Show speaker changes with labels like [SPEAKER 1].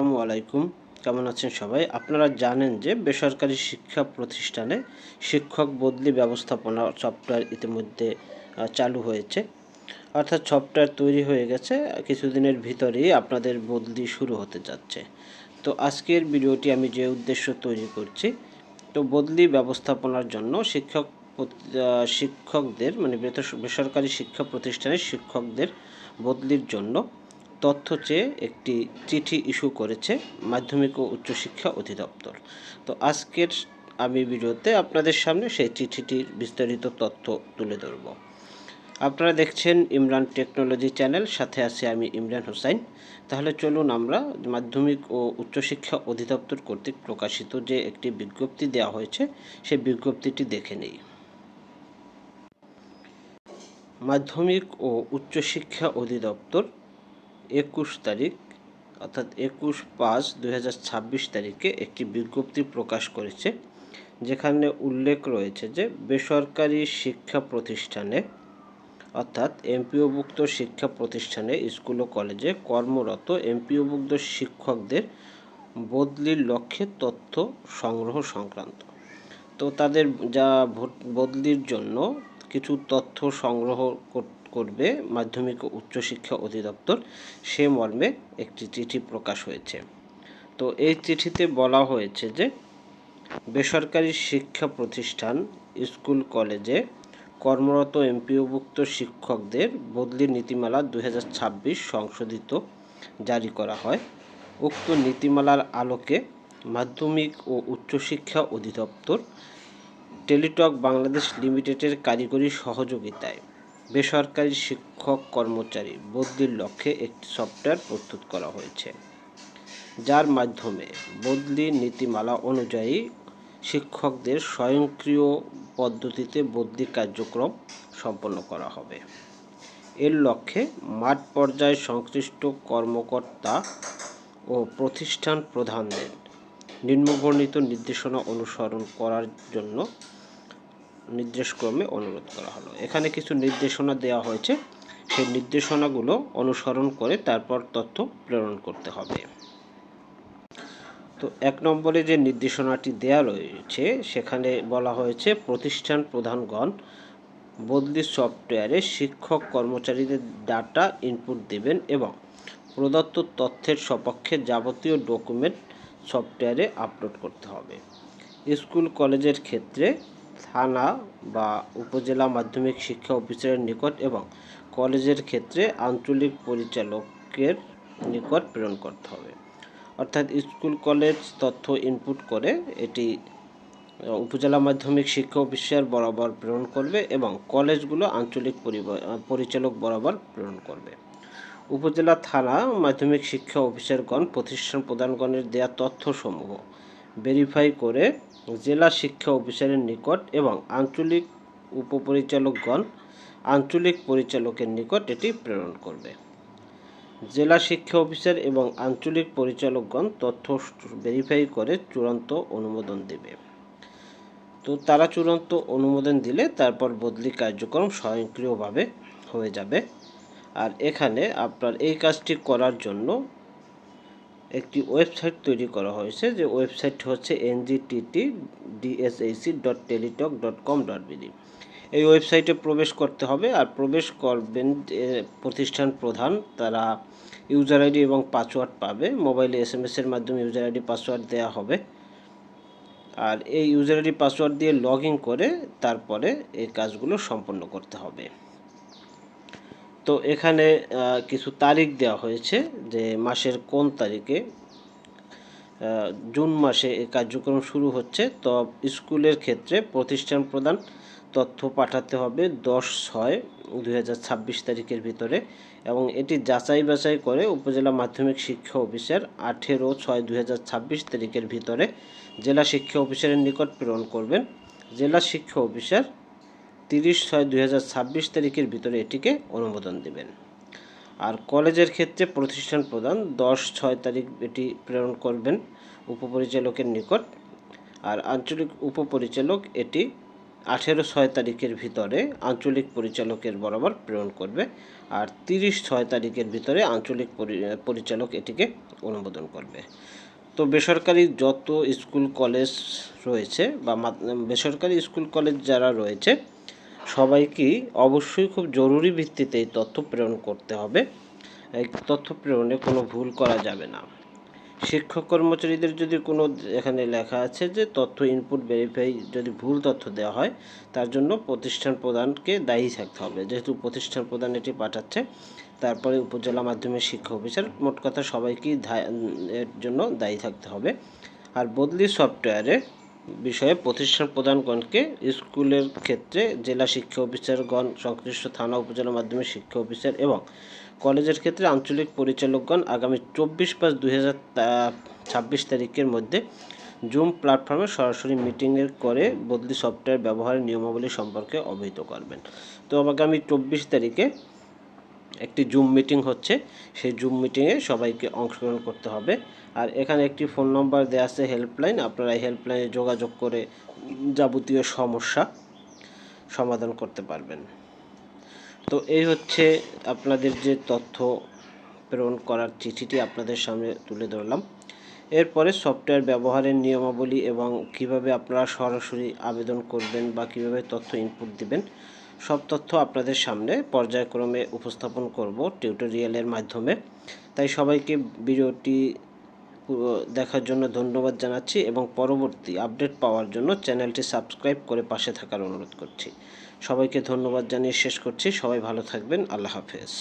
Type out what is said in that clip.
[SPEAKER 1] আসসালামু আলাইকুম। কেমন আছেন সবাই? আপনারা জানেন যে বেসরকারি শিক্ষা প্রতিষ্ঠানে শিক্ষক বদলি ব্যবস্থাপনা সফটওয়্যার ইতিমধ্যে চালু হয়েছে। অর্থাৎ সফটওয়্যার তৈরি হয়ে গেছে, কিছুদিনের ভিতরেই আপনাদের বদলি শুরু হতে যাচ্ছে। তো আজকের ভিডিওটি আমি যে উদ্দেশ্য তৈরি করছি, তো বদলি ব্যবস্থাপনার জন্য শিক্ষকদের মানে বেসরকারি শিক্ষা প্রতিষ্ঠানের শিক্ষকদের বদলির জন্য তথ্য চেয়ে একটি চিঠি ইস্যু করেছে মাধ্যমিক ও উচ্চশিক্ষা অধিদপ্তর। তো আজকের আমি ভিডিওতে আপনাদের সামনে সেই চিঠিটির বিস্তারিত তথ্য তুলে ধরব। আপনারা দেখছেন ইমরান টেকনোলজি চ্যানেল, সাথে আছি আমি ইমরান হোসাইন। তাহলে চলুন আমরা মাধ্যমিক ও উচ্চশিক্ষা অধিদপ্তর কর্তৃক প্রকাশিত যে একটি বিজ্ঞপ্তি দেওয়া হয়েছে সেই বিজ্ঞপ্তিটি দেখে নিই। মাধ্যমিক ও উচ্চশিক্ষা অধিদপ্তর 21 তারিখ অর্থাৎ 21/5/2026 তারিখে একটি বিজ্ঞপ্তি প্রকাশ করেছে, যেখানে উল্লেখ রয়েছে যে বেসরকারি শিক্ষা প্রতিষ্ঠানে অর্থাৎ এমপিওভুক্ত শিক্ষা প্রতিষ্ঠানে স্কুল ও কলেজে কর্মরত এমপিওভুক্ত শিক্ষকদের বদলির লক্ষ্যে তথ্য সংগ্রহ সংক্রান্ত। তো তাদের যা বদলির জন্য কিছু তথ্য সংগ্রহ করবে মাধ্যমিক ও উচ্চশিক্ষা অধিদপ্তর, সে মর্মে একটি চিঠি প্রকাশ হয়েছে। তো এই চিঠিতে বলা হয়েছে যে বেসরকারি শিক্ষা প্রতিষ্ঠান স্কুল কলেজে কর্মরত এমপিওভুক্ত শিক্ষকদের বদলি নীতিমালা 2026 সংশোধিত জারি করা হয়। উক্ত নীতিমালার আলোকে মাধ্যমিক ও উচ্চশিক্ষা অধিদপ্তর টেলিটক বাংলাদেশ লিমিটেডের কারিগরি সহযোগিতায় বেসরকারি শিক্ষক কর্মচারী বদলির লক্ষ্যে একটি সফটওয়্যার প্রস্তুত করা হয়েছে, যার মাধ্যমে বদলি নীতিমালা অনুযায়ী শিক্ষকদের স্বয়ংক্রিয় পদ্ধতিতে বদলি কার্যক্রম সম্পন্ন করা হবে। এর লক্ষ্যে মাঠ পর্যায়ে সংশ্লিষ্ট কর্মকর্তা ও প্রতিষ্ঠান প্রধানদের নিম্নবর্ণিত নির্দেশনা অনুসরণ করার জন্য নির্দেশক্রমে অনুরোধ করা হলো। এখানে কিছু নির্দেশনা দেওয়া হয়েছে, সেই নির্দেশনাগুলো অনুসরণ করে তারপর তথ্য প্রেরণ করতে হবে। তো 1 নম্বরে যে নির্দেশনাটি দেওয়া রয়েছে সেখানে বলা হয়েছে প্রতিষ্ঠান প্রধানগণ বদলি সফটওয়্যারে শিক্ষক কর্মচারীদের ডাটা ইনপুট দেবেন এবং প্রদত্ত তথ্যের সপক্ষে যাবতীয় ডকুমেন্ট সফটওয়্যারে আপলোড করতে হবে। স্কুল কলেজের ক্ষেত্রে থানা বা উপজেলা মাধ্যমিক শিক্ষা অফিসারের নিকট এবং কলেজের ক্ষেত্রে আঞ্চলিক পরিচালকের নিকট প্রেরণ করতে হবে। অর্থাৎ স্কুল কলেজ তথ্য ইনপুট করে এটি উপজেলা মাধ্যমিক শিক্ষা অফিসার বরাবর প্রেরণ করবে এবং কলেজগুলো আঞ্চলিক পরিচালক বরাবর প্রেরণ করবে। উপজেলা থানা মাধ্যমিক শিক্ষা অফিসারগণ প্রতিষ্ঠান প্রধানগণের দেয়া তথ্যসমূহ ভেরিফাই করে জেলা শিক্ষা অফিসারের নিকট এবং আঞ্চলিক উপপরিচালকগণ আঞ্চলিক পরিচালকের নিকট এটি প্রেরণ করবে। জেলা শিক্ষা অফিসার এবং আঞ্চলিক পরিচালকগণ তথ্য ভেরিফাই করে চূড়ান্ত অনুমোদন দেবে। তো তারা চূড়ান্ত অনুমোদন দিলে তারপর বদলি কার্যক্রম স্বয়ংক্রিয়ভাবে হয়ে যাবে। আর এখানে আপনার এই কাজটি করার জন্য একটি ওয়েবসাইট তৈরি করা হয়েছে, যে ওয়েবসাইটটি হচ্ছে ngtt.dshac.teletalk.com.bd। এই ওয়েবসাইটে প্রবেশ করতে হবে, আর প্রবেশ করবেন প্রতিষ্ঠান প্রধান, তারা ইউজার আইডি এবং পাসওয়ার্ড পাবে। মোবাইলে SMS-এর মাধ্যমে ইউজার আইডি পাসওয়ার্ড দেওয়া হবে, আর এই ইউজার আইডি পাসওয়ার্ড দিয়ে লগ ইন করে তারপরে এই কাজগুলো সম্পন্ন করতে হবে। তো এখানে কিছু তারিখ দেওয়া হয়েছে, যে মাসের কোন তারিখে, জুন মাসে এই কার্যক্রম শুরু হচ্ছে। তো স্কুলের ক্ষেত্রে প্রতিষ্ঠান প্রধান তথ্য পাঠাতে হবে 10/6/2026 তারিখের ভিতরে, এবং এটি যাচাই বাছাই করে উপজেলা মাধ্যমিক শিক্ষা অফিসার 18/6/2026 তারিখের ভিতরে জেলা শিক্ষা অফিসারের নিকট প্রেরণ করবেন। জেলা শিক্ষা অফিসার 30/6/2026 তারিখের ভিতরে এটিকে অনুমোদন দেবেন। আর কলেজের ক্ষেত্রে প্রতিষ্ঠান প্রধান 10/6 তারিখ এটি প্রেরণ করবেন উপপরিচালকের নিকট, আর আঞ্চলিক উপপরিচালক এটি 18/6 তারিখের ভিতরে আঞ্চলিক পরিচালকের বরাবর প্রেরণ করবে, আর 30/6 তারিখের ভিতরে আঞ্চলিক পরিচালক এটিকে অনুমোদন করবে। তো বেসরকারি যত স্কুল কলেজ রয়েছে বা বেসরকারি স্কুল কলেজ যারা রয়েছে সবাইকেই অবশ্যই খুব জরুরি ভিত্তিতে এই তথ্য প্রেরণ করতে হবে। এই তথ্য প্রেরণে কোনো ভুল করা যাবে না। শিক্ষক কর্মচারীদের যদি কোনো এখানে লেখা আছে যে তথ্য ইনপুট ভেরিফাই যদি ভুল তথ্য দেওয়া হয় তার জন্য প্রতিষ্ঠান প্রধানকে দায়ী থাকতে হবে। যেহেতু প্রতিষ্ঠান প্রধান এটি পাঠাচ্ছে, তারপরে উপজেলা মাধ্যমিক শিক্ষা অফিসার, মোট কথা সবাইকেই এর জন্য দায়ী থাকতে হবে। আর বদলি সফটওয়্যারে বিষয়ে প্রতিষ্ঠান প্রধানগণকে স্কুলের ক্ষেত্রে জেলা শিক্ষা অফিসারগণ, সংশ্লিষ্ট থানা উপজেলা মাধ্যমিক শিক্ষা অফিসার এবং কলেজের ক্ষেত্রে আঞ্চলিক পরিচালকগণ আগামী 24/5/2026 তারিখের মধ্যে জুম প্ল্যাটফর্মে সরাসরি মিটিংয়ের করে বদলি সফটওয়্যার ব্যবহারের নিয়মাবলী সম্পর্কে অবহিত করবেন। তো আগামী 24 তারিখে একটি জুম মিটিং হচ্ছে, সেই জুম মিটিংয়ে সবাইকে অংশগ্রহণ করতে হবে। আর এখানে একটি ফোন নম্বর দেওয়া আছে হেল্পলাইন, আপনারা এই হেল্পলাইনে যোগাযোগ করে যাবতীয় সমস্যা সমাধান করতে পারবেন। তো এই হচ্ছে আপনাদের যে তথ্য প্রেরণ করার চিঠিটি আপনাদের সামনে তুলে ধরলাম। এরপরে সফটওয়্যার ব্যবহারের নিয়মাবলী এবং কিভাবে আপনারা সরাসরি আবেদন করবেন বা কিভাবে তথ্য ইনপুট দিবেন সব তথ্য আপনাদের সামনে পর্যায়ক্রমে উপস্থাপন করব টিউটোরিয়ালের মাধ্যমে। তাই সবাইকে ভিডিওটি দেখার জন্য ধন্যবাদ জানাচ্ছি এবং পরবর্তী আপডেট পাওয়ার জন্য চ্যানেলটি সাবস্ক্রাইব করে পাশে থাকার অনুরোধ করছি। সবাইকে ধন্যবাদ জানিয়ে শেষ করছি। সবাই ভালো থাকবেন। আল্লাহ হাফেজ।